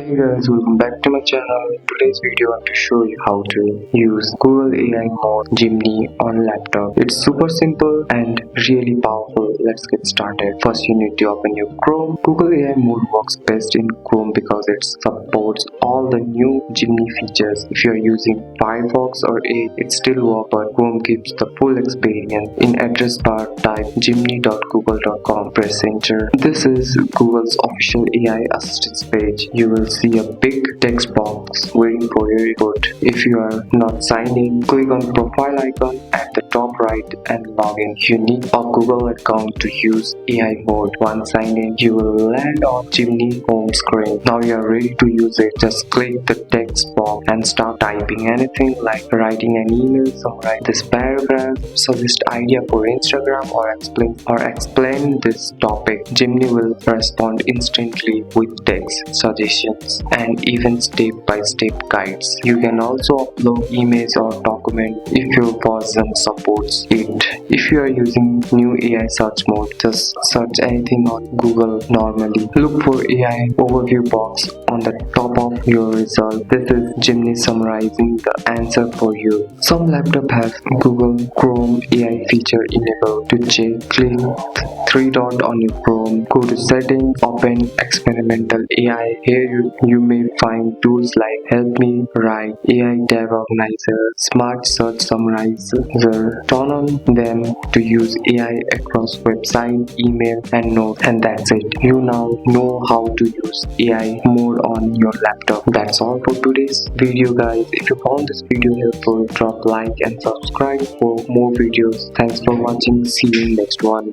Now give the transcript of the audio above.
Hey guys, welcome back to my channel. In today's video, I'm to show you how to use Google AI mode Gemini on laptop. It's super simple and really powerful. Let's get started. First, you need to open your Chrome. Google AI mode works best in Chrome because it supports all the new Gemini features. If you're using Firefox or Edge, it still works, but Chrome gives the full experience. In address bar, type gemini.google.com. Press enter. This is Google's official AI assistance page. You will see a big text box waiting for your input. If you are not signed in, click on profile icon at the top right and log in. You need a Google account to use AI mode. Once signed in, you will land on Gemini home screen. Now you are ready to use it. Just click the text box and start typing anything like writing an email, summarize this paragraph, suggest idea for Instagram, or explain this topic. Gemini will respond instantly with text suggestions and even step-by-step guides. You can also upload images or documents if your version supports it. If you are using new AI search mode, just search anything on Google normally. Look for AI overview box on the top of your result. This is Gemini summarizing the answer for you. Some laptops have Google Chrome AI feature enabled. To check, click three dot on your Chrome, go to settings, open experimental AI. Here you may find tools like Help Me Write, AI Tab Organizer, Smart Search Summarizer. Turn on them to use AI across website, email, and notes. And that's it. You now know how to use AI mode on your laptop. That's all for today's video, guys. If you found this video helpful, drop like and subscribe for more videos. Thanks for watching. See you in next one.